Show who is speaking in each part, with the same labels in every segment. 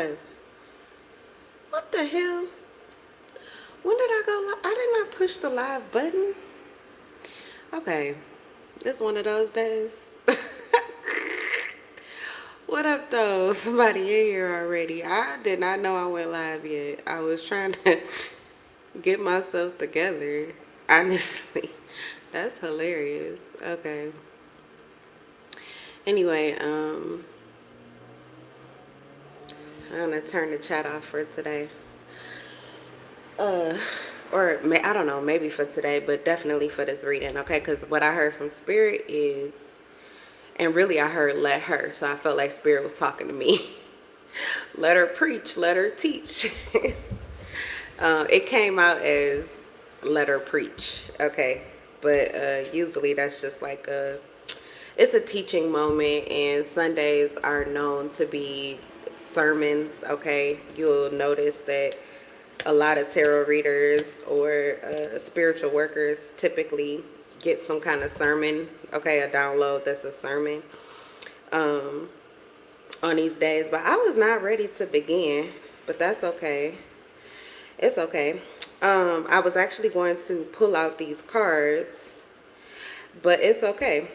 Speaker 1: live. What the hell? When did I go live? I did not push the live button. Okay. It's one of those days. What up, though? Somebody in here already. I did not know I went live yet. I was trying to get myself together. Honestly. That's hilarious. Okay. Anyway, I'm gonna turn the chat off for today. I don't know, maybe for today, but definitely for this reading, okay? Because what I heard from Spirit is, and really I heard let her, so I felt like Spirit was talking to me. Let her preach, let her teach. It came out as let her preach, okay? But usually that's just like it's a teaching moment, and Sundays are known to be sermons, okay? You'll notice that a lot of tarot readers or spiritual workers typically get some kind of sermon, okay, a download that's a sermon on these days. But I was not ready to begin, but that's okay. It's okay. I was actually going to pull out these cards, but it's okay.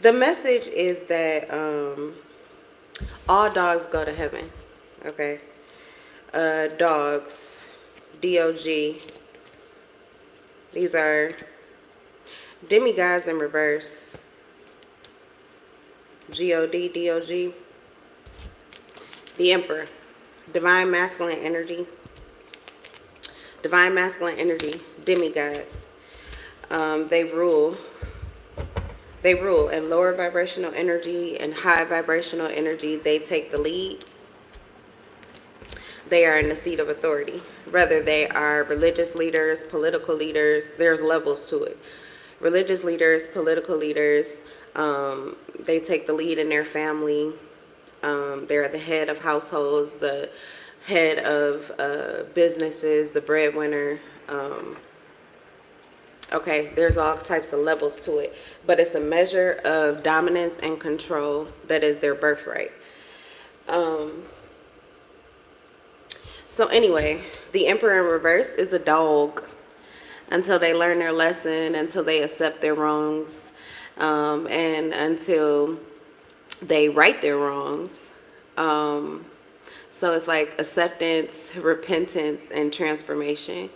Speaker 1: The message is that all dogs go to heaven, okay? Dogs, D-O-G. These are demigods in reverse. G-O-D, D-O-G. The Emperor. Divine masculine energy. Divine masculine energy. Demigods. They rule. They rule in lower vibrational energy and high vibrational energy. They take the lead. They are in the seat of authority. Whether they are religious leaders, political leaders, there's levels to it. Religious leaders, political leaders, they take the lead in their family. They're the head of households, the head of businesses, the breadwinner. Okay, there's all types of levels to it, but it's a measure of dominance and control that is their birthright. So anyway, the Emperor in reverse is a dog until they learn their lesson, until they accept their wrongs, and until they right their wrongs. So it's like acceptance, repentance, and transformation.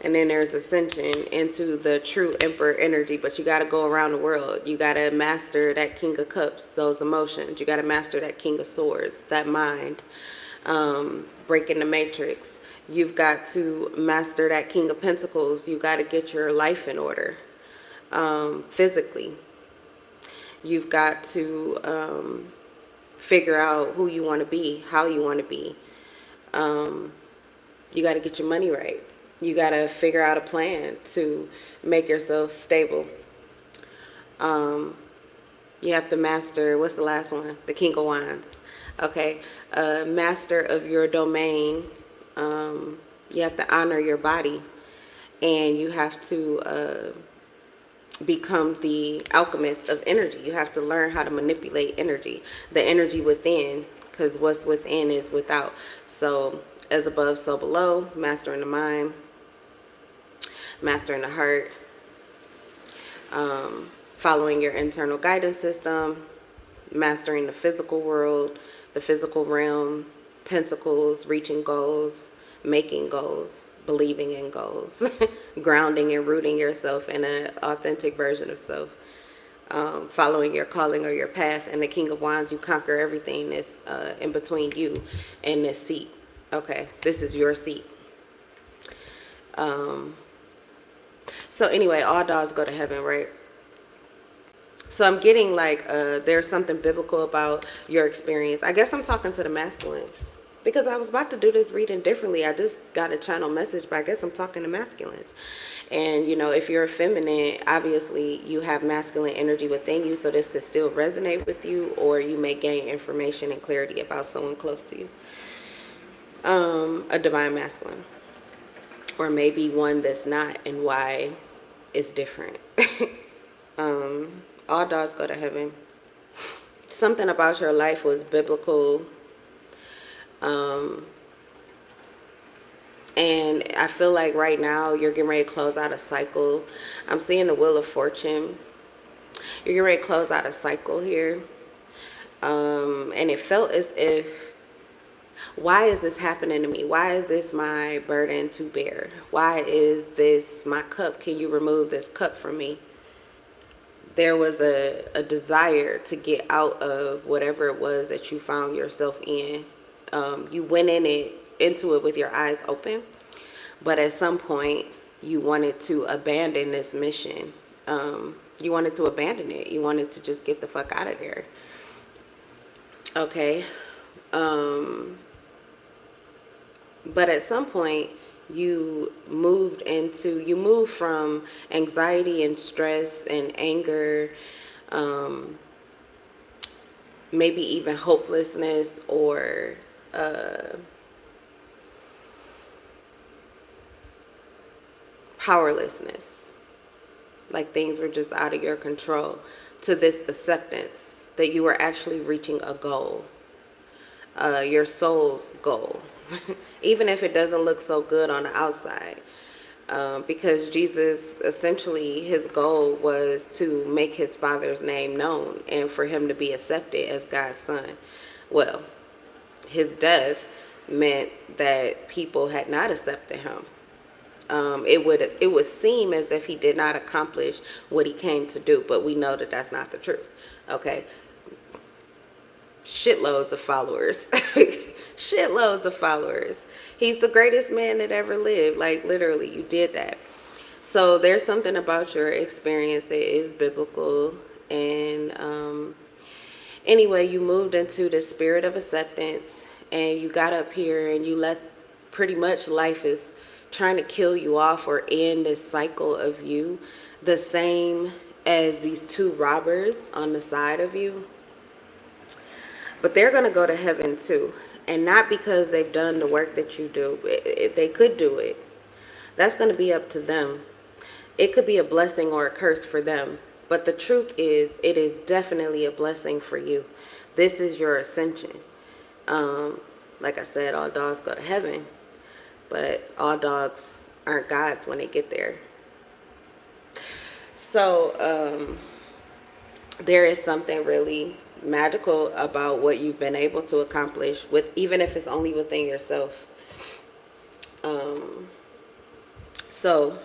Speaker 1: And then there's ascension into the true Emperor energy. But you got to go around the world. You got to master that King of Cups, those emotions. You got to master that King of Swords, that mind. Breaking the matrix. You've got to master that King of Pentacles. You got to get your life in order physically. You've got to figure out who you want to be, how you want to be. You got to get your money right. You got to figure out a plan to make yourself stable. You have to master, what's the last one? The King of Wands. Okay. Master of your domain. You have to honor your body. And you have to become the alchemist of energy. You have to learn how to manipulate energy. The energy within, because what's within is without. So as above, so below. Mastering the mind. Mastering the heart. Following your internal guidance system. Mastering the physical world, the physical realm, pentacles, reaching goals, making goals, believing in goals, grounding and rooting yourself in an authentic version of self, following your calling or your path. And the King of Wands, you conquer everything that's in between you and this seat. Okay, this is your seat. So anyway, all dogs go to heaven, right? So I'm getting like there's something biblical about your experience. I guess I'm talking to the masculines because I was about to do this reading differently. I just got a channel message, but I guess I'm talking to masculines. And, you know, if you're a feminine, obviously you have masculine energy within you, so this could still resonate with you, or you may gain information and clarity about someone close to you. A divine masculine. Or maybe one that's not, and why it's different. All dogs go to heaven. Something about your life was biblical. And I feel like right now you're getting ready to close out a cycle. I'm seeing the Wheel of Fortune. You're getting ready to close out a cycle here. And it felt as if, why is this happening to me? Why is this my burden to bear? Why is this my cup? Can you remove this cup from me? There was a desire to get out of whatever it was that you found yourself in. You went into it with your eyes open, but at some point you wanted to abandon this mission. You wanted to abandon it. You wanted to just get the fuck out of there. Okay. But at some point you moved from anxiety and stress and anger, maybe even hopelessness or powerlessness, like things were just out of your control, to this acceptance that you were actually reaching a goal, your soul's goal, even if it doesn't look so good on the outside. Because Jesus, essentially, his goal was to make his Father's name known and for him to be accepted as God's son. Well, his death meant that people had not accepted him. It would seem as if he did not accomplish what he came to do, but we know that that's not the truth. Okay, shitloads of followers, shitloads of followers. He's the greatest man that ever lived. Like, literally, you did that. So there's something about your experience that is biblical. And anyway, you moved into the spirit of acceptance, and you got up here and you let pretty much life is trying to kill you off or end this cycle of you, the same as these two robbers on the side of you. But they're going to go to heaven too. And not because they've done the work that you do. They could do it. That's going to be up to them. It could be a blessing or a curse for them. But the truth is, it is definitely a blessing for you. This is your ascension. Like I said, all dogs go to heaven. But all dogs aren't gods when they get there. So there is something really magical about what you've been able to accomplish, with even if it's only within yourself. So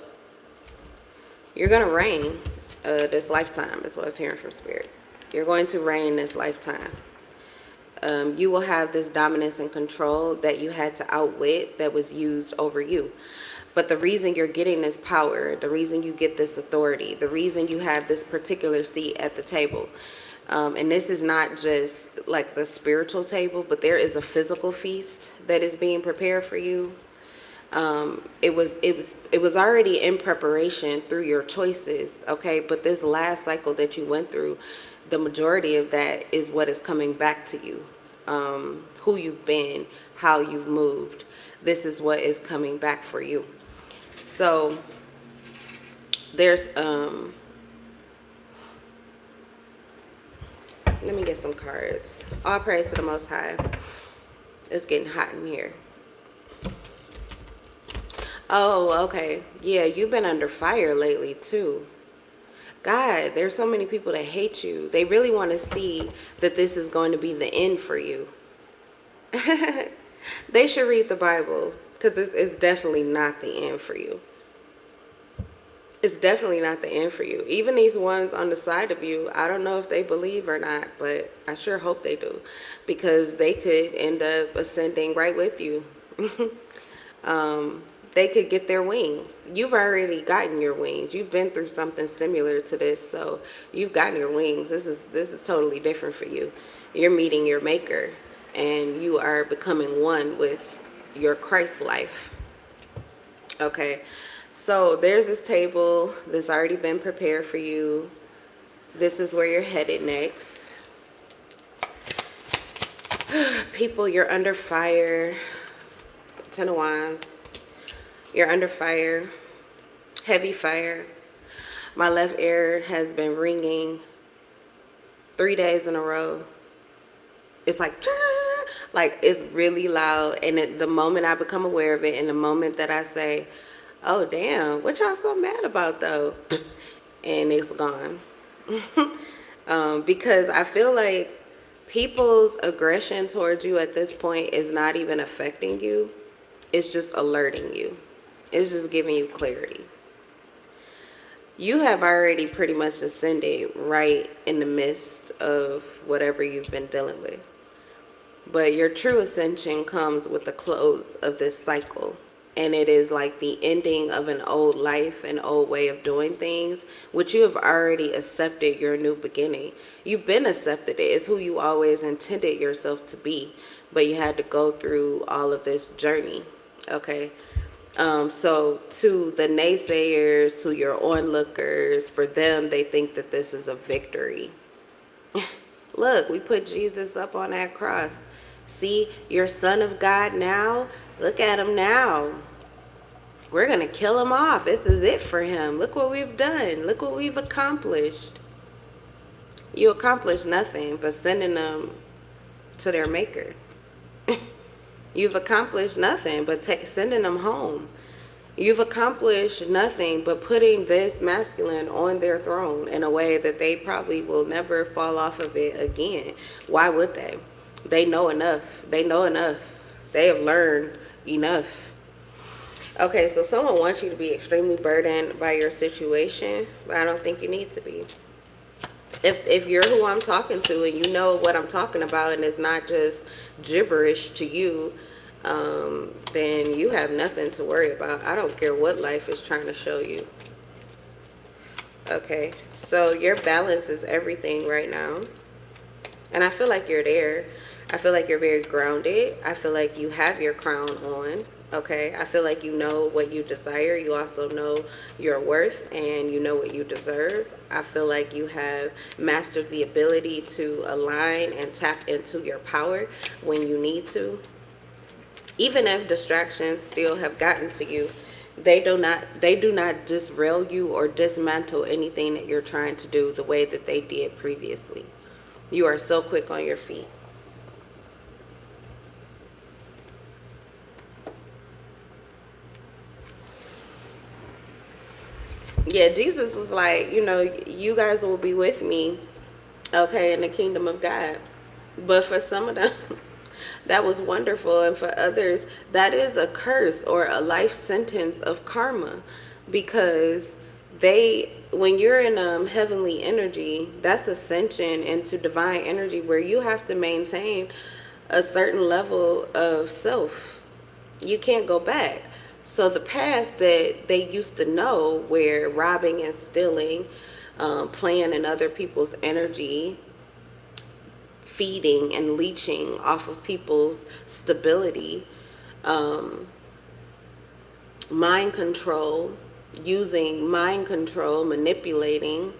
Speaker 1: you're gonna reign this lifetime, is what I was hearing from Spirit. You're going to reign this lifetime. You will have this dominance and control that you had to outwit, that was used over you. But the reason you're getting this power, the reason you get this authority, the reason you have this particular seat at the table, and this is not just like the spiritual table, but there is a physical feast that is being prepared for you. It was already in preparation through your choices, okay? But this last cycle that you went through, the majority of that is what is coming back to you. Who you've been, how you've moved. This is what is coming back for you. So there's let me get some cards. All praise to the Most High. It's getting hot in here. Oh, okay. Yeah, you've been under fire lately too. God, there's so many people that hate you. They really want to see that this is going to be the end for you. They should read the Bible, because it's definitely not the end for you. It's definitely not the end for you. Even these ones on the side of you, I don't know if they believe or not, but I sure hope they do, because they could end up ascending right with you. They could get their wings. You've already gotten your wings. You've been through something similar to this, so you've gotten your wings. This is totally different for you. You're meeting your maker, and you are becoming one with your Christ life. Okay, so there's this table that's already been prepared for you. This is where you're headed next. People, you're under fire. 10 of Wands. You're under fire, heavy fire. My left ear has been ringing 3 days in a row. It's like, Like, it's really loud. And the moment I become aware of it, and the moment that I say, oh, damn, what y'all so mad about, though? And it's gone. Because I feel like people's aggression towards you at this point is not even affecting you. It's just alerting you. It's just giving you clarity. You have already pretty much ascended right in the midst of whatever you've been dealing with. But your true ascension comes with the close of this cycle. And it is like the ending of an old life, an old way of doing things, which you have already accepted your new beginning. You've been accepted it. It's who you always intended yourself to be. But you had to go through all of this journey. Okay. So to the naysayers, to your onlookers, for them, they think that this is a victory. Look, we put Jesus up on that cross. See, you're son of God now. Look at him now. We're going to kill him off. This is it for him. Look what we've done. Look what we've accomplished. You accomplished nothing but sending them to their maker. You've accomplished nothing but sending them home. You've accomplished nothing but putting this masculine on their throne in a way that they probably will never fall off of it again. Why would they? They know enough. They know enough. They have learned enough. Okay, so someone wants you to be extremely burdened by your situation, but I don't think you need to be. If you're who I'm talking to and you know what I'm talking about and it's not just gibberish to you, then you have nothing to worry about. I don't care what life is trying to show you. Okay, so your balance is everything right now. And I feel like you're there. I feel like you're very grounded. I feel like you have your crown on. Okay, I feel like you know what you desire. You also know your worth and you know what you deserve. I feel like you have mastered the ability to align and tap into your power when you need to. Even if distractions still have gotten to you, they do not disrail you or dismantle anything that you're trying to do the way that they did previously. You are so quick on your feet. Yeah, Jesus was like, you guys will be with me, okay, in the kingdom of God. But for some of them, that was wonderful. And for others, that is a curse or a life sentence of karma. Because when you're in heavenly energy, that's ascension into divine energy where you have to maintain a certain level of self. You can't go back. So the past that they used to know, where robbing and stealing, playing in other people's energy, feeding and leeching off of people's stability, mind control, using mind control, manipulating.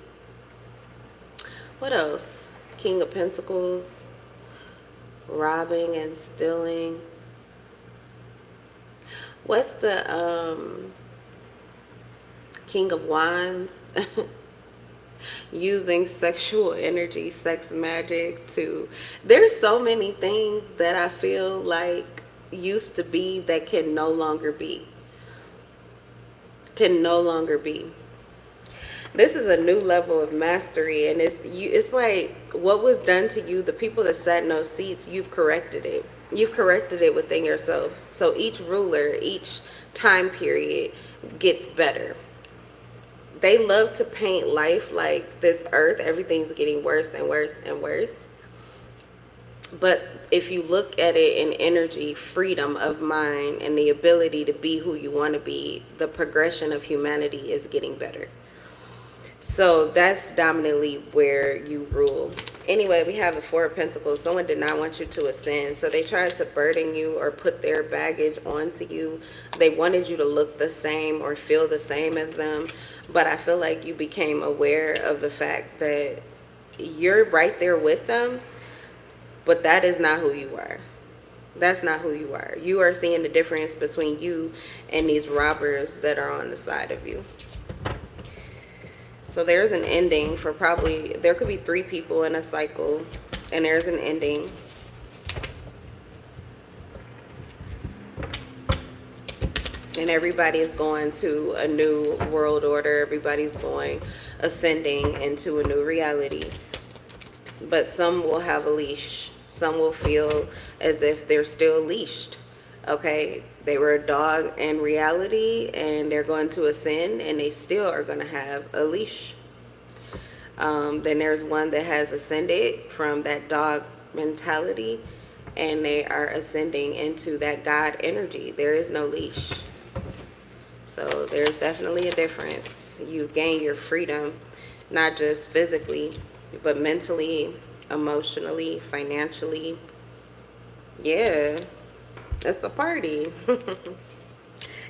Speaker 1: What else? King of Pentacles, robbing and stealing. What's the King of Wands? Using sexual energy, sex magic to... There's so many things that I feel like used to be that can no longer be. Can no longer be. This is a new level of mastery, and it's like what was done to you, the people that sat in those seats, you've corrected it. You've corrected it within yourself. So each ruler, each time period gets better. They love to paint life like this earth, everything's getting worse and worse and worse. But if you look at it in energy, freedom of mind, and the ability to be who you want to be, the progression of humanity is getting better. So that's dominantly where you rule. Anyway, we have the Four of Pentacles. Someone did not want you to ascend. So they tried to burden you or put their baggage onto you. They wanted you to look the same or feel the same as them. But I feel like you became aware of the fact that you're right there with them. But that is not who you are. That's not who you are. You are seeing the difference between you and these robbers that are on the side of you. So there's an ending for there could be 3 people in a cycle, and there's an ending. And everybody is going to a new world order. Everybody's going ascending into a new reality. But some will have a leash. Some will feel as if they're still leashed. Okay, they were a dog in reality and they're going to ascend and they still are going to have a leash. Then there's one that has ascended from that dog mentality and they are ascending into that God energy. There is no leash. So there's definitely a difference. You gain your freedom, not just physically, but mentally, emotionally, financially. Yeah, it's a party.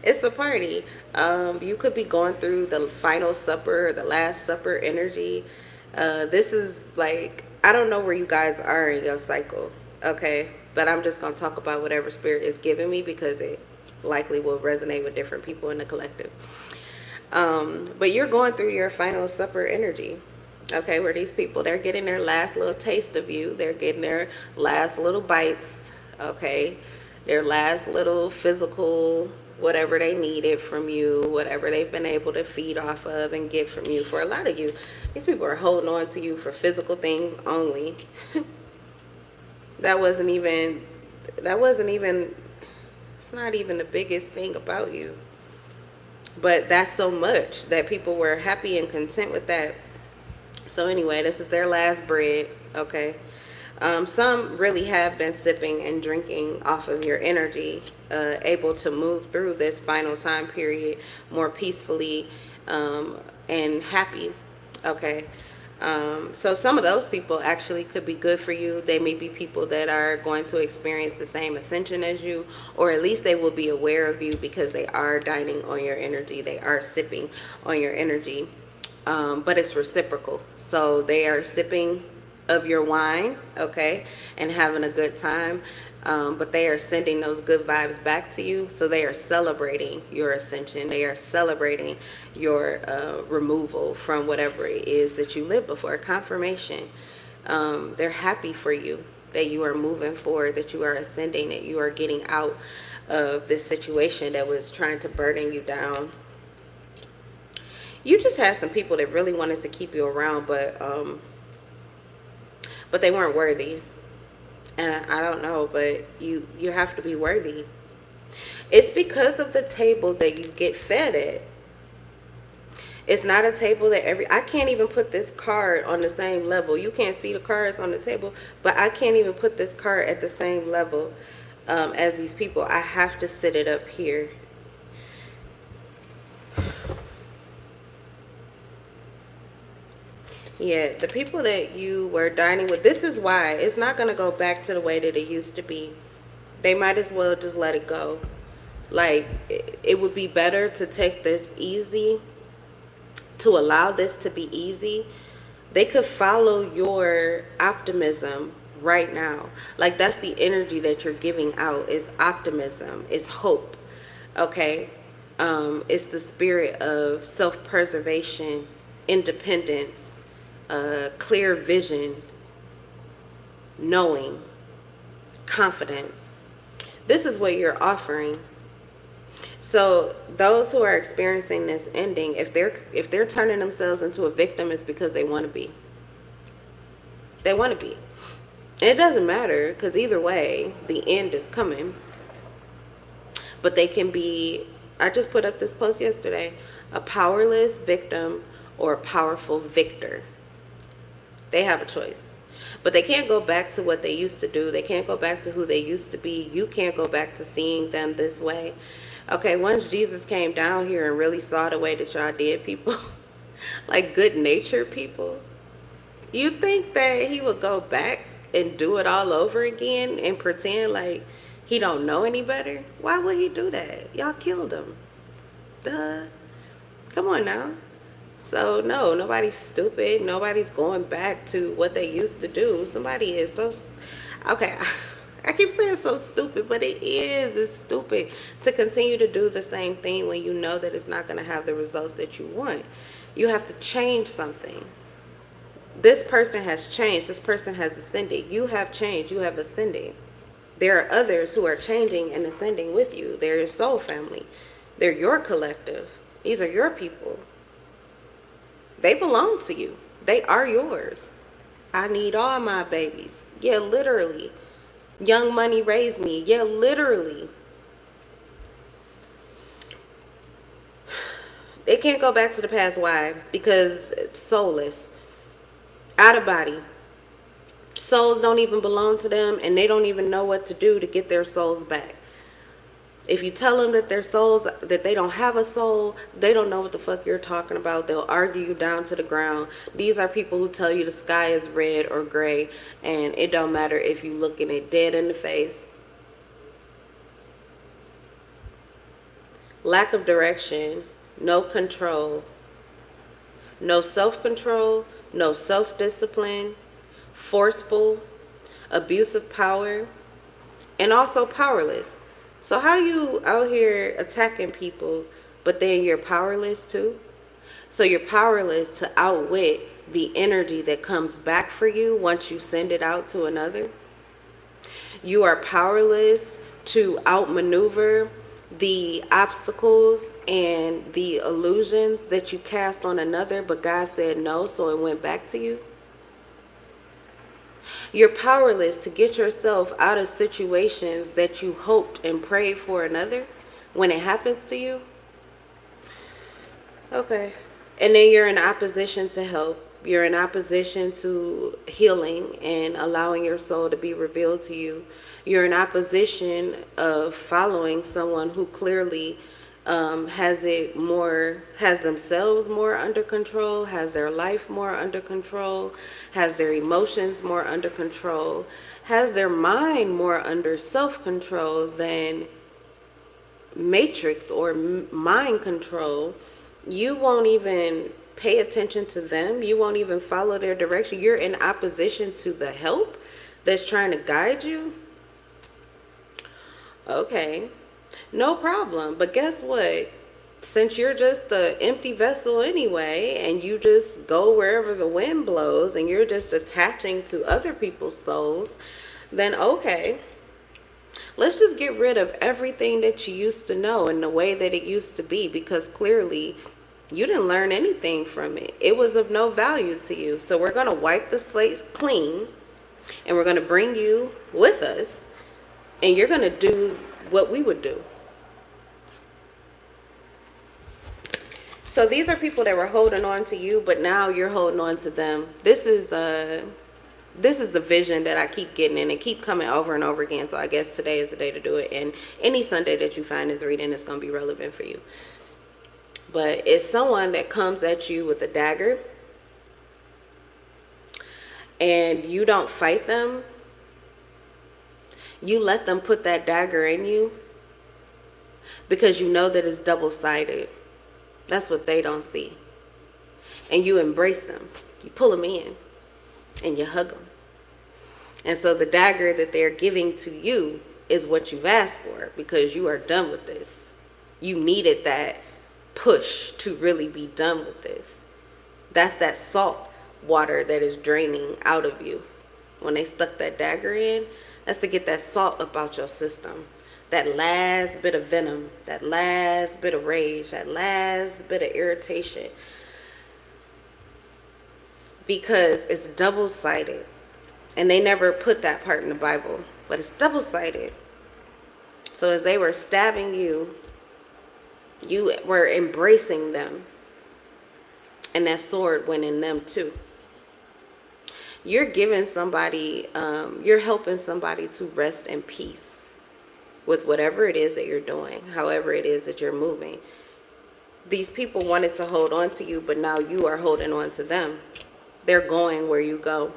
Speaker 1: It's a party. You could be going through the final supper or the last supper energy. This is like, I don't know where you guys are in your cycle, okay? But I'm just going to talk about whatever spirit is giving me because it likely will resonate with different people in the collective. But you're going through your final supper energy. Okay, where these people, they're getting their last little taste of you. They're getting their last little bites, okay? Their last little physical, whatever they needed from you, whatever they've been able to feed off of and get from you. For a lot of you, these people are holding on to you for physical things only. that wasn't even, it's not even the biggest thing about you. But that's so much that people were happy and content with that. So anyway, this is their last bread, okay? Some really have been sipping and drinking off of your energy, able to move through this final time period more peacefully and happy, okay? So some of those people actually could be good for you. They may be people that are going to experience the same ascension as you, or at least they will be aware of you because they are dining on your energy. They are sipping on your energy. But it's reciprocal. So they are sipping of your wine, okay, and having a good time. But they are sending those good vibes back to you. So they are celebrating your ascension. They are celebrating your removal from whatever it is that you lived before. Confirmation. They're happy for you that you are moving forward, that you are ascending, that you are getting out of this situation that was trying to burden you down. You just had some people that really wanted to keep you around, but they weren't worthy. And I don't know, but you have to be worthy. It's because of the table that you get fed at. It's not a table that I can't even put this card on the same level. You can't see the cards on the table, but I can't even put this card at the same level as these people. I have to sit it up here. Yeah, the people that you were dining with, this is why it's not going to go back to the way that it used to be. They might as well just let it go. Like, it would be better to take this easy, to allow this to be easy. They could follow your optimism right now. Like, that's the energy that you're giving out. It's optimism. It's hope. Okay? It's the spirit of self-preservation, independence, clear vision, knowing, confidence. This is what you're offering. So those who are experiencing this ending, if they're turning themselves into a victim, it's because they want to be. They want to be. And it doesn't matter, because either way, the end is coming. But they can be, I just put up this post yesterday, a powerless victim or a powerful victor. They have a choice. But they can't go back to what they used to do. They can't go back to who they used to be. You can't go back to seeing them this way. Okay, once Jesus came down here and really saw the way that y'all did people, like good-natured people, you think that he would go back and do it all over again and pretend like he don't know any better? Why would he do that? Y'all killed him. Duh. Come on now. So, no, nobody's stupid. Nobody's going back to what they used to do. Somebody is so... Okay, I keep saying so stupid, but it is. It's stupid to continue to do the same thing when you know that it's not going to have the results that you want. You have to change something. This person has changed. This person has ascended. You have changed. You have ascended. There are others who are changing and ascending with you. They're your soul family. They're your collective. These are your people. They belong to you. They are yours. I need all my babies. Yeah, literally. Young Money raised me. Yeah, literally. It can't go back to the past. Why? Because it's soulless. Out of body. Souls don't even belong to them, and they don't even know what to do to get their souls back. If you tell them that their souls, that they don't have a soul, they don't know what the fuck you're talking about. They'll argue you down to the ground. These are people who tell you the sky is red or gray, and it don't matter if you looking it dead in the face. Lack of direction, no control, no self-control, no self-discipline, forceful, abusive power, and also powerless. So how you out here attacking people, but then you're powerless too? So you're powerless to outwit the energy that comes back for you once you send it out to another. You are powerless to outmaneuver the obstacles and the illusions that you cast on another, but God said no, so it went back to you. You're powerless to get yourself out of situations that you hoped and prayed for another when it happens to you. Okay. And then you're in opposition to help. You're in opposition to healing and allowing your soul to be revealed to you. You're in opposition of following someone who clearly has themselves more under control, has their life more under control, has their emotions more under control, has their mind more under self-control than matrix or mind control. You won't even pay attention to them. You won't even follow their direction. You're in opposition to the help that's trying to guide you. Okay, no problem. But guess what? Since you're just an empty vessel anyway, and you just go wherever the wind blows, and you're just attaching to other people's souls, then okay, let's just get rid of everything that you used to know and the way that it used to be, because clearly you didn't learn anything from it. It was of no value to you. So we're going to wipe the slate clean, and we're going to bring you with us, and you're going to do what we would do. So these are people that were holding on to you, but now you're holding on to them. This is the vision that I keep getting, and it keep coming over and over again. So I guess today is the day to do it. And any Sunday that you find this reading is going to be relevant for you. But it's someone that comes at you with a dagger, and you don't fight them. You let them put that dagger in you because you know that it's double-sided. That's what they don't see. And you embrace them. You pull them in and you hug them. And so the dagger that they're giving to you is what you've asked for, because you are done with this. You needed that push to really be done with this. That's that salt water that is draining out of you. When they stuck that dagger in, that's to get that salt up out your system. That last bit of venom, that last bit of rage, that last bit of irritation. Because it's double-sided. And they never put that part in the Bible, but it's double-sided. So as they were stabbing you, you were embracing them. And that sword went in them too. You're giving somebody, you're helping somebody to rest in peace with whatever it is that you're doing, however it is that you're moving. These people wanted to hold on to you, but now you are holding on to them. They're going where you go.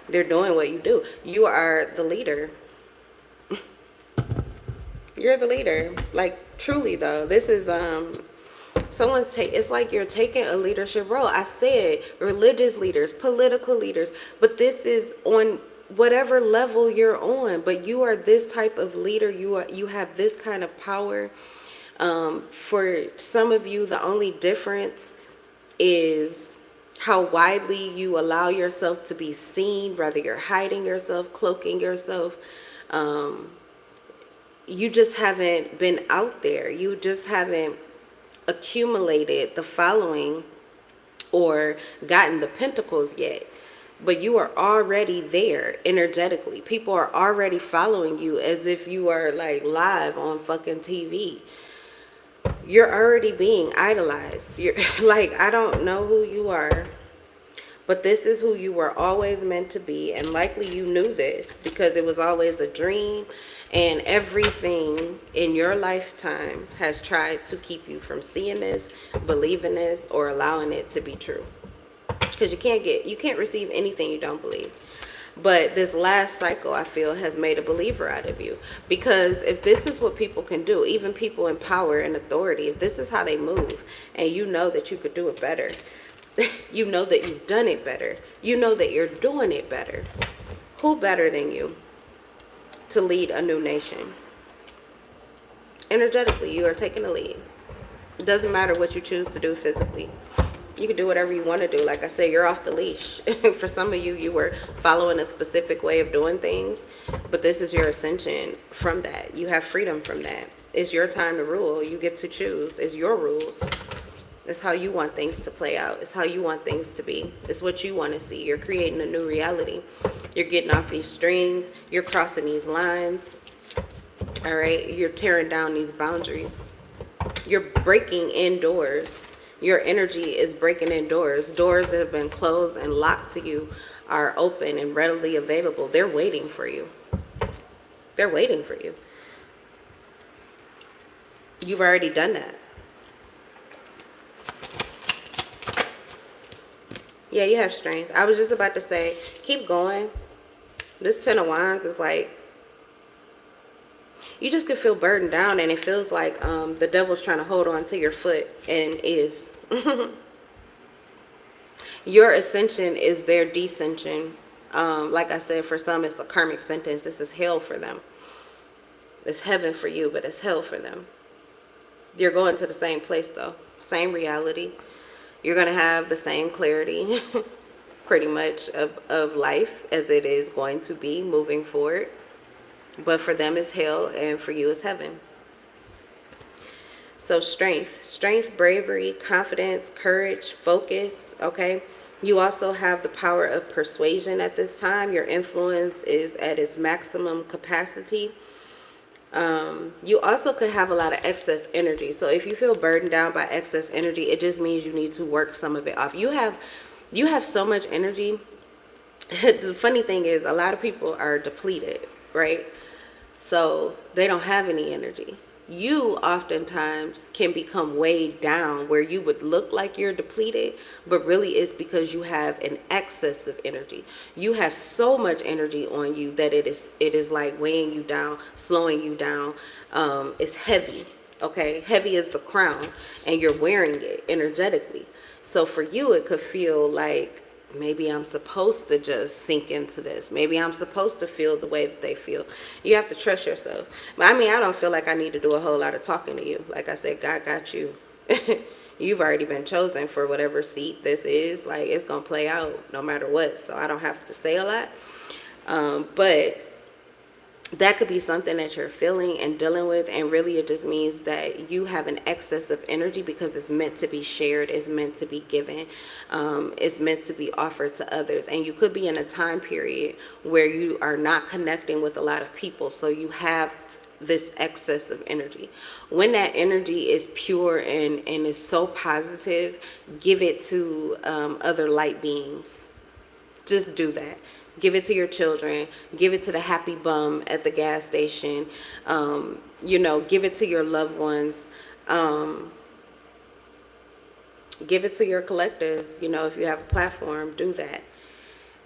Speaker 1: They're doing what you do. You are the leader. You're the leader. Like, truly though, this is it's like you're taking a leadership role. I said religious leaders, political leaders, but this is on whatever level you're on. But you are this type of leader. You have this kind of power. For some of you, the only difference is how widely you allow yourself to be seen, whether you're hiding yourself, cloaking yourself. You just haven't been out there. You just haven't accumulated the following or gotten the pentacles yet. But you are already there energetically. People are already following you as if you are like live on fucking TV. You're already being idolized. You're like, I don't know who you are, but this is who you were always meant to be. And likely you knew this because it was always a dream. And everything in your lifetime has tried to keep you from seeing this, believing this, or allowing it to be true. Because you can't receive anything you don't believe. But this last cycle, I feel, has made a believer out of you. Because if this is what people can do, even people in power and authority, if this is how they move, and you know that you could do it better, you know that you've done it better, you know that you're doing it better, who better than you to lead a new nation? Energetically, you are taking the lead. It doesn't matter what you choose to do physically. You can do whatever you want to do. Like I said, you're off the leash. For some of you, you were following a specific way of doing things, but this is your ascension from that. You have freedom from that. It's your time to rule. You get to choose. It's your rules. It's how you want things to play out. It's how you want things to be. It's what you want to see. You're creating a new reality. You're getting off these strings. You're crossing these lines. All right? You're tearing down these boundaries. You're breaking in doors. Your energy is breaking in doors. Doors that have been closed and locked to you are open and readily available. They're waiting for you. They're waiting for you. You've already done that. Yeah, you have strength. I was just about to say, keep going. This Ten of Wands is like, you just could feel burdened down, and it feels like the devil's trying to hold on to your foot, and is. Your ascension is their descension. Like I said, for some, it's a karmic sentence. This is hell for them. It's heaven for you, but it's hell for them. You're going to the same place, though. Same reality. You're going to have the same clarity, pretty much, of life as it is going to be moving forward. But for them, it's hell, and for you, it's heaven. So strength, bravery, confidence, courage, focus, okay? You also have the power of persuasion at this time. Your influence is at its maximum capacity. You also could have a lot of excess energy. So if you feel burdened down by excess energy, it just means you need to work some of it off. You have so much energy. The funny thing is, a lot of people are depleted, right? So they don't have any energy. You oftentimes can become weighed down where you would look like you're depleted, but really it's because you have an excess of energy. You have so much energy on you that it is like weighing you down, slowing you down. It's heavy, okay? Heavy as the crown, and you're wearing it energetically. So for you, it could feel like, maybe I'm supposed to just sink into this. Maybe I'm supposed to feel the way that they feel. You have to trust yourself. But I mean, I don't feel like I need to do a whole lot of talking to you. Like I said, God got you. You've already been chosen for whatever seat this is. Like, it's going to play out no matter what. So I don't have to say a lot. But that could be something that you're feeling and dealing with, and really it just means that you have an excess of energy because it's meant to be shared, it's meant to be given, it's meant to be offered to others. And you could be in a time period where you are not connecting with a lot of people, so you have this excess of energy. When that energy is pure and is so positive, give it to other light beings. Just do that. Give it to your children. Give it to the happy bum at the gas station. Give it to your loved ones. Give it to your collective. If you have a platform, do that.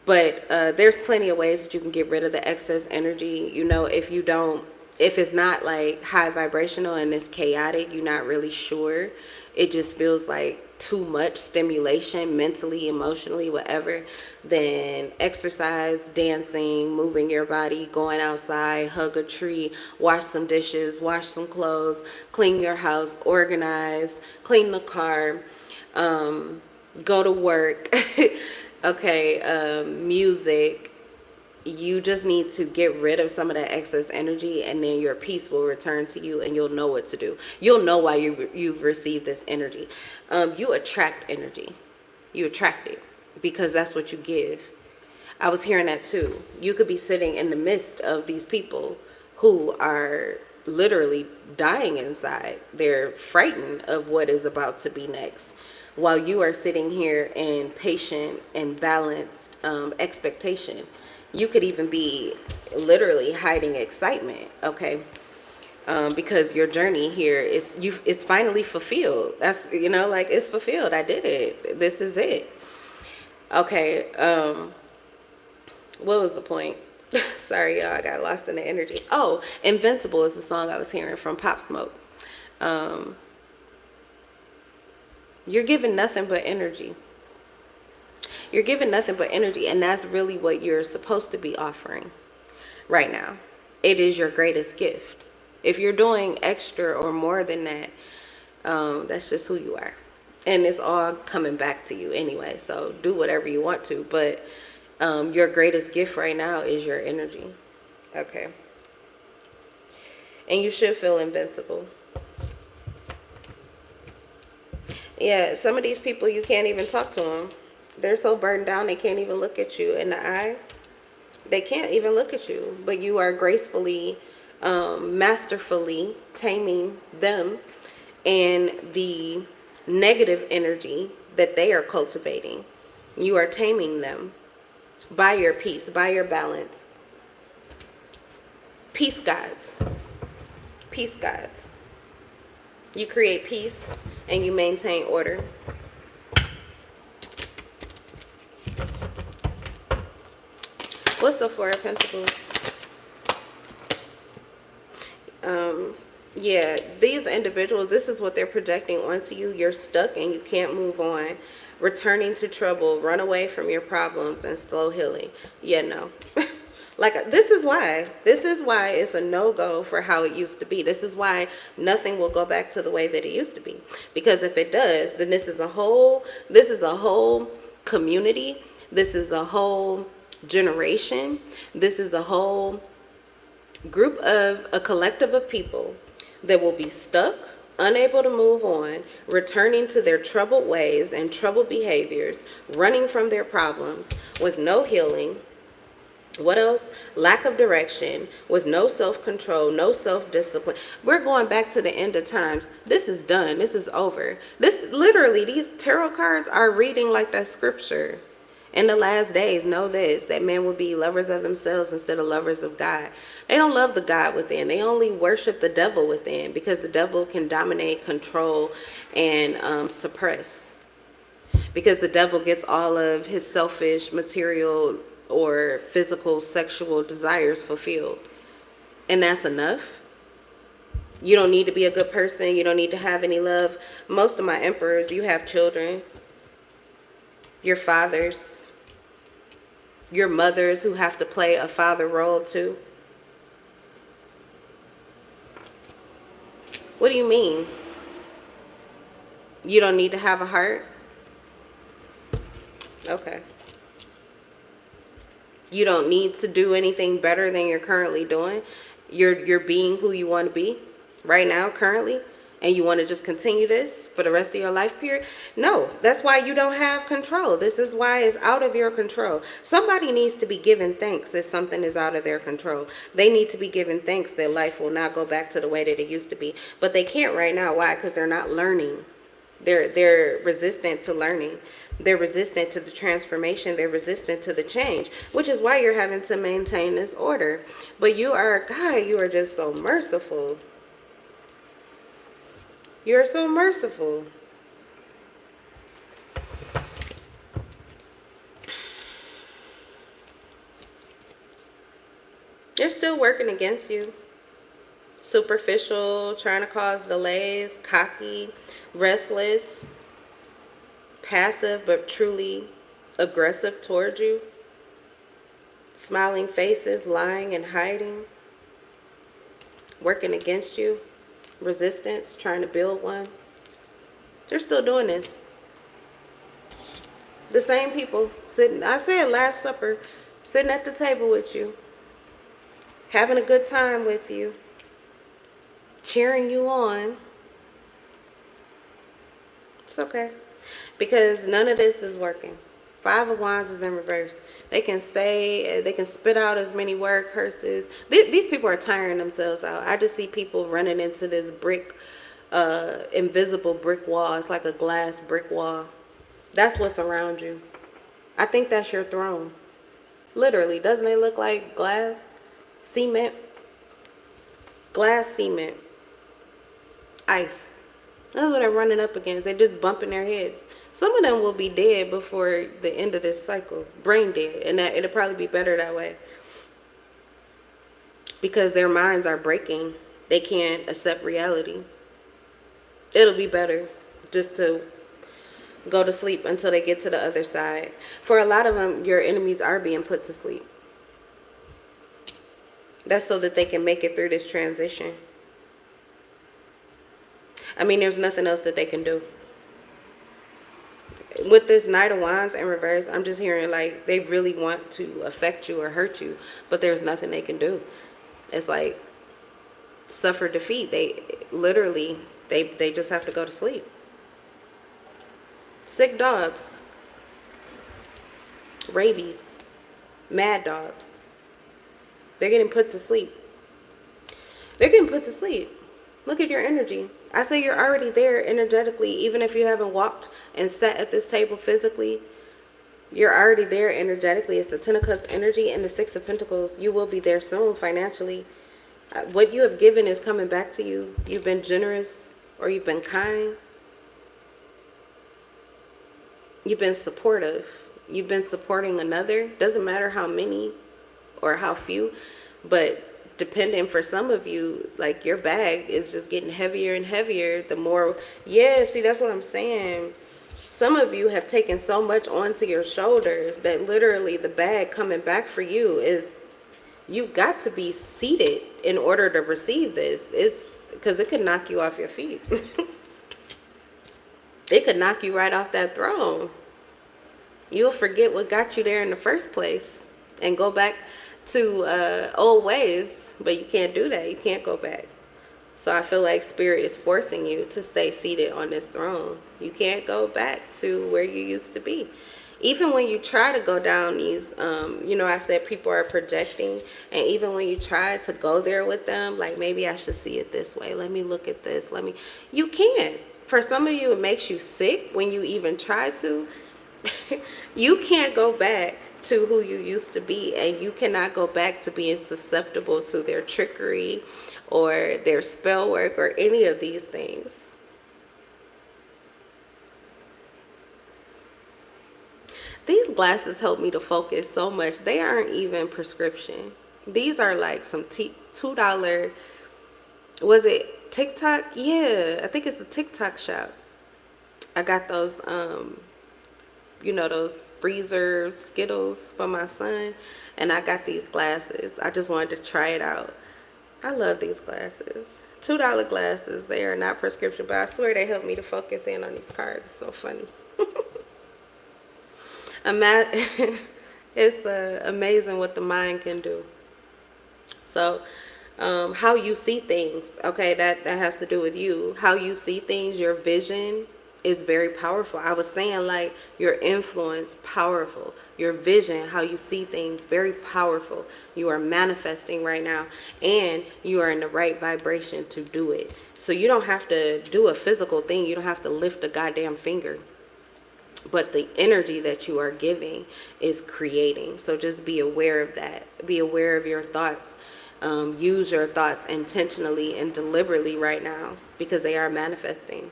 Speaker 1: But there's plenty of ways that you can get rid of the excess energy. If it's not like high vibrational and it's chaotic, you're not really sure. It just feels like too much stimulation mentally, emotionally, whatever, then exercise, dancing, moving your body, going outside, hug a tree, wash some dishes, wash some clothes, clean your house, organize, clean the car, go to work, okay, music, You just need to get rid of some of that excess energy, and then your peace will return to you, and you'll know what to do. You'll know why you've received this energy. You attract energy. You attract it because that's what you give. I was hearing that too. You could be sitting in the midst of these people who are literally dying inside. They're frightened of what is about to be next, while you are sitting here in patient and balanced expectation. You could even be literally hiding excitement, okay? Because your journey here it's finally fulfilled. That's, like, it's fulfilled. I did it. This is it. Okay. What was the point? Sorry, y'all. I got lost in the energy. Oh, Invincible is the song I was hearing from Pop Smoke. You're giving nothing but energy. You're giving nothing but energy, and that's really what you're supposed to be offering right now. It is your greatest gift. If you're doing extra or more than that, that's just who you are. And it's all coming back to you anyway, so do whatever you want to. But your greatest gift right now is your energy. Okay. And you should feel invincible. Yeah, some of these people, you can't even talk to them. They're so burdened down, they can't even look at you in the eye. They can't even look at you. But you are gracefully, masterfully taming them and the negative energy that they are cultivating. You are taming them by your peace, by your balance. Peace gods. Peace gods. You create peace and you maintain order. What's the Four of Pentacles? Yeah, these individuals, this is what they're projecting onto you. You're stuck and you can't move on. Returning to trouble, run away from your problems, and slow healing. Yeah, no. Like, this is why it's a no-go for how it used to be. This is why nothing will go back to the way that it used to be. Because if it does, then this is a whole community. This is a whole generation. This is a whole group of a collective of people that will be stuck, unable to move on, returning to their troubled ways and troubled behaviors, running from their problems with no healing. What else? Lack of direction, with no self-control, no self-discipline. We're going back to the end of times. This is done. This is over. This literally, these tarot cards are reading like that scripture. In the last days, know this, that men will be lovers of themselves instead of lovers of God. They don't love the God within. They only worship the devil within, because the devil can dominate, control, and suppress. Because the devil gets all of his selfish, material, or physical, sexual desires fulfilled. And that's enough. You don't need to be a good person. You don't need to have any love. Most of my emperors, you have children. Your fathers. Your mothers who have to play a father role too. What do you mean? You don't need to have a heart? Okay. You don't need to do anything better than you're currently doing. You're being who you want to be right now, currently, and you want to just continue this for the rest of your life period. No, that's why you don't have control. This is why it's out of your control. Somebody needs to be given thanks that something is out of their control. They need to be given thanks that life will not go back to the way that it used to be. But they can't right now. Why? Because they're not learning. They're resistant to learning. They're resistant to the transformation. They're resistant to the change, which is why you're having to maintain this order. But you are, God, you are just so merciful. You're so merciful. They're still working against you. Superficial, trying to cause delays, cocky, restless, passive but truly aggressive towards you. Smiling faces, lying and hiding, working against you. Resistance, trying to build one. They're still doing this. The same people sitting, I said Last Supper, sitting at the table with you, having a good time with you, cheering you on. It's okay. Because none of this is working. Five of Wands is in reverse. They can say, they can spit out as many word curses. These people are tiring themselves out. I just see people running into this brick, invisible brick wall. It's like a glass brick wall. That's what's around you. I think that's your throne. Literally, doesn't it look like glass? Cement? Glass cement. Ice. That's what they're running up against. They're just bumping their heads. Some of them will be dead before the end of this cycle. Brain dead. And that it'll probably be better that way. Because their minds are breaking. They can't accept reality. It'll be better just to go to sleep until they get to the other side. For a lot of them, your enemies are being put to sleep. That's so that they can make it through this transition. I mean, there's nothing else that they can do. With this Knight of Wands in reverse, I'm just hearing like they really want to affect you or hurt you, but there's nothing they can do. It's like suffer defeat. They literally, they just have to go to sleep. Sick dogs. Rabies. Mad dogs. They're getting put to sleep. They're getting put to sleep. Look at your energy. I say you're already there energetically, even if you haven't walked and sat at this table physically. You're already there energetically. It's the Ten of Cups energy and the Six of Pentacles. You will be there soon financially. What you have given is coming back to you. You've been generous or you've been kind. You've been supportive. You've been supporting another. Doesn't matter how many or how few, but depending for some of you, like your bag is just getting heavier and heavier the more. Yeah, see, that's what I'm saying. Some of you have taken so much onto your shoulders that literally the bag coming back for you is, you got to be seated in order to receive this. It's because it could knock you off your feet. It could knock you right off that throne. You'll forget what got you there in the first place and go back to old ways. But you can't do that. You can't go back. So I feel like Spirit is forcing you to stay seated on this throne. You can't go back to where you used to be. Even when you try to go down these, I said people are projecting. And even when you try to go there with them, like maybe I should see it this way. Let me look at this. You can't. For some of you, it makes you sick when you even try to. You can't go back to who you used to be, and you cannot go back to being susceptible to their trickery or their spell work or any of these things. These glasses help me to focus so much. They aren't even prescription. These are like some $2, was it TikTok? Yeah, I think it's the TikTok shop. I got those those freezer Skittles for my son, and I got these glasses. I just wanted to try it out. I love these glasses. $2 glasses. They are not prescription, but I swear they help me to focus in on these cards. It's so funny. It's amazing what the mind can do. So how you see things, okay, that has to do with you. How you see things, your vision is very powerful. I was saying, like, your influence, powerful. Your vision, how you see things, very powerful. You are manifesting right now, and you are in the right vibration to do it. So you don't have to do a physical thing. You don't have to lift a goddamn finger. But the energy that you are giving is creating. So just be aware of that. Be aware of your thoughts. Use your thoughts intentionally and deliberately right now, because they are manifesting.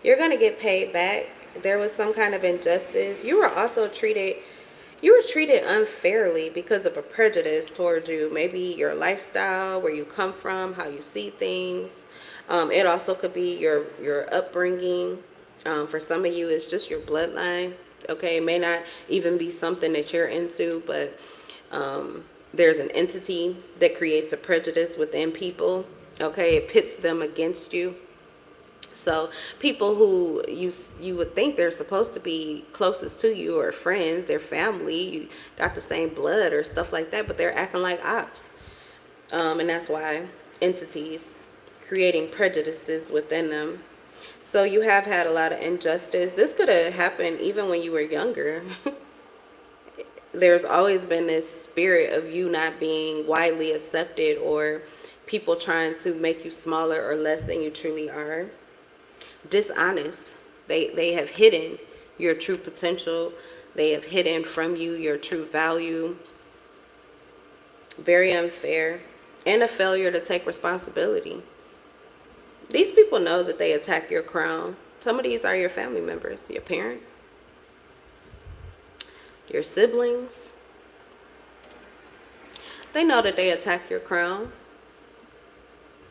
Speaker 1: You're going to get paid back. There was some kind of injustice. You were also treated unfairly because of a prejudice towards you. Maybe your lifestyle, where you come from, how you see things. It also could be your upbringing. For some of you, it's just your bloodline. Okay, it may not even be something that you're into, but there's an entity that creates a prejudice within people. Okay, it pits them against you. So people who you would think they're supposed to be closest to you, or friends, their family, you got the same blood or stuff like that, but they're acting like ops. And that's why entities creating prejudices within them. So you have had a lot of injustice. This could have happened even when you were younger. There's always been this spirit of you not being widely accepted, or people trying to make you smaller or less than you truly are. Dishonest. They have hidden your true potential. They have hidden from you your true value. Very unfair, and a failure to take responsibility. These people know that they attack your crown. Some of these are your family members, your parents, your siblings. They know that they attack your crown.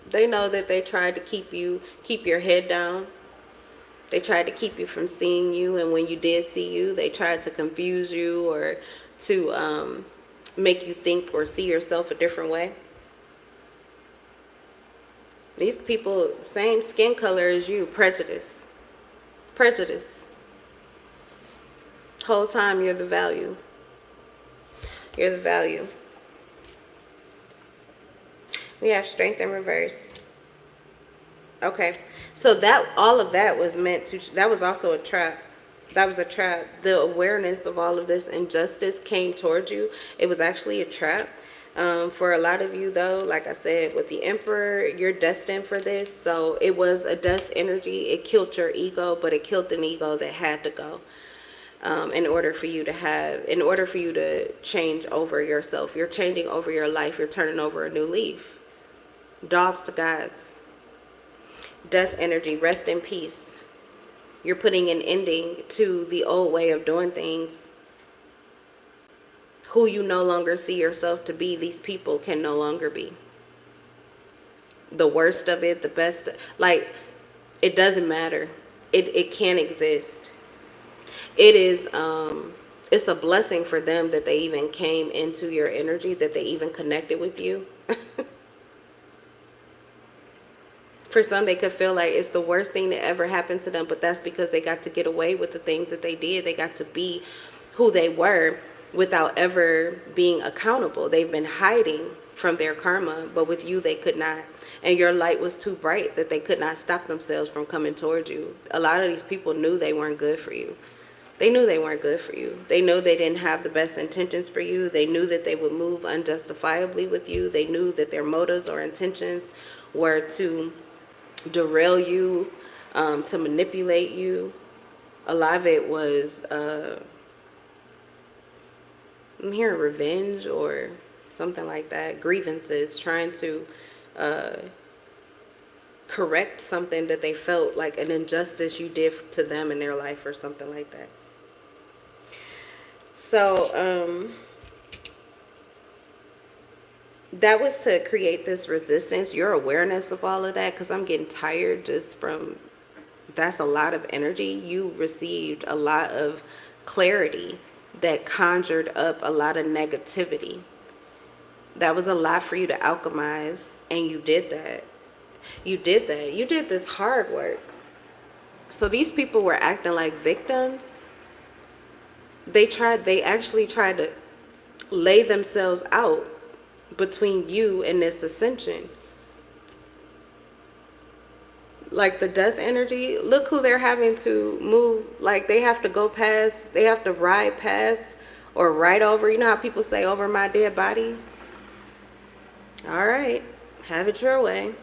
Speaker 1: They know that they tried to keep your head down. They tried to keep you from seeing you, and when you did see you, they tried to confuse you, or to make you think or see yourself a different way. These people, same skin color as you, prejudice. Prejudice. Whole time you're the value. You're the value. We have strength in reverse. Okay. So that all of that was meant to, that was also a trap. That was a trap. The awareness of all of this injustice came towards you. It was actually a trap. For a lot of you, though, like I said, with the Emperor, you're destined for this. So it was a death energy. It killed your ego, but it killed an ego that had to go. In order for you to change over yourself. You're changing over your life. You're turning over a new leaf. Dogs to gods. Death energy, rest in peace. You're putting an ending to the old way of doing things. Who you no longer see yourself to be, these people can no longer be. The worst of it, the best, like, it doesn't matter. It can't exist. It is, it's a blessing for them that they even came into your energy, that they even connected with you. For some, they could feel like it's the worst thing that ever happened to them, but that's because they got to get away with the things that they did. They got to be who they were without ever being accountable. They've been hiding from their karma, but with you, they could not. And your light was too bright that they could not stop themselves from coming towards you. A lot of these people knew they weren't good for you. They knew they weren't good for you. They knew they didn't have the best intentions for you. They knew that they would move unjustifiably with you. They knew that their motives or intentions were to derail you, to manipulate you. A lot of it was, I'm hearing revenge or something like that, grievances, trying to correct something that they felt like an injustice you did to them in their life or something like that. So, that was to create this resistance, your awareness of all of that, because I'm getting tired just from, that's a lot of energy. You received a lot of clarity that conjured up a lot of negativity. That was a lot for you to alchemize, and you did that. You did that. You did this hard work. So these people were acting like victims. They actually tried to lay themselves out between you and this ascension. Like the death energy, look who they're having to move. Like they have to go past, they have to ride past or ride over. You know how people say, over my dead body? All right, have it your way.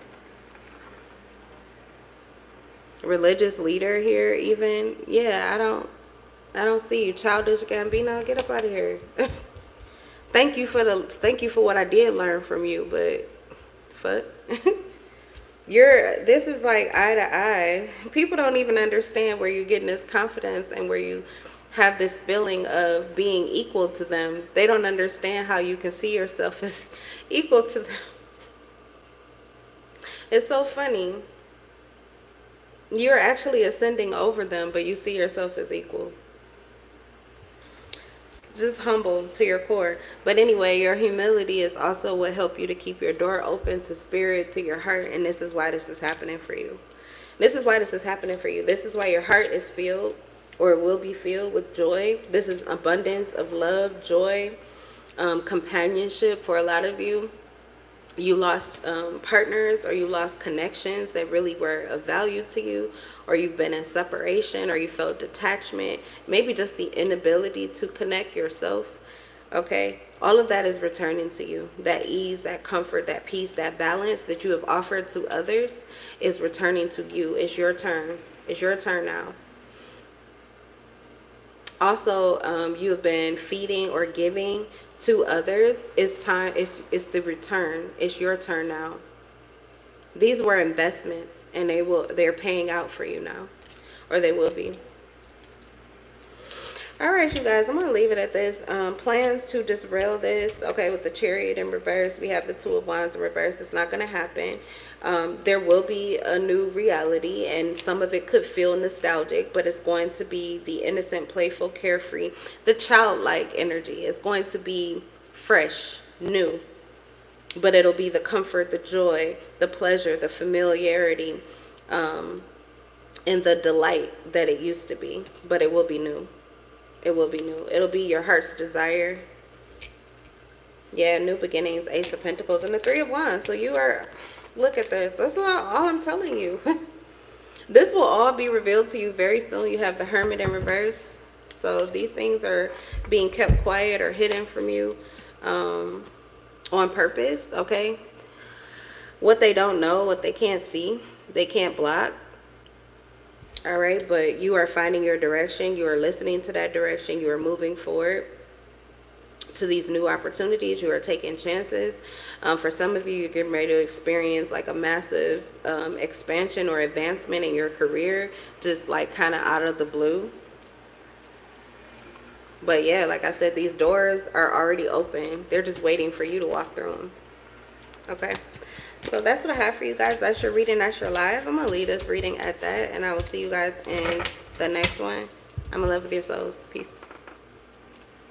Speaker 1: Religious leader here even, yeah, I don't see you. Childish Gambino, get up out of here. Thank you for what I did learn from you, but fuck. This is like eye to eye. People don't even understand where you're getting this confidence and where you have this feeling of being equal to them. They don't understand how you can see yourself as equal to them. It's so funny. You're actually ascending over them, but you see yourself as equal. Just humble to your core. But anyway, your humility is also what helped you to keep your door open to spirit, to your heart, and this is why this is happening for you. This is why this is happening for you. This is why your heart is filled, or will be filled with joy. This is abundance of love, joy, companionship for a lot of you. You lost partners, or you lost connections that really were of value to you, or you've been in separation, or you felt detachment, maybe just the inability to connect yourself. Okay, all of that is returning to you. That ease, that comfort, that peace, that balance that you have offered to others is returning to you. It's your turn. It's your turn now. Also, you have been feeding or giving to others. It's time. It's the return. It's your turn now. These were investments, and they're paying out for you now, or they will be. All right, you guys, I'm going to leave it at this. Plans to disrail this. Okay, with the Chariot in reverse, we have the Two of Wands in reverse. It's not going to happen. There will be a new reality, and some of it could feel nostalgic, but it's going to be the innocent, playful, carefree, the childlike energy. It's going to be fresh, new, but it'll be the comfort, the joy, the pleasure, the familiarity, and the delight that it used to be, but it will be new. It will be new. It'll be your heart's desire. Yeah, new beginnings, Ace of Pentacles, and the Three of Wands. So you are, look at this. That's all I'm telling you. This will all be revealed to you very soon. You have the Hermit in reverse. So these things are being kept quiet or hidden from you on purpose, okay? What they don't know, what they can't see, they can't block. All right, but you are finding your direction. You are listening to that direction. You are moving forward to these new opportunities. You are taking chances. For some of you, you're getting ready to experience like a massive expansion or advancement in your career, just like kind of out of the blue. But yeah, like I said, these doors are already open. They're just waiting for you to walk through them. Okay. So that's what I have for you guys. That's your reading. That's your live. I'm going to leave this reading at that. And I will see you guys in the next one. I'm in love with your souls. Peace.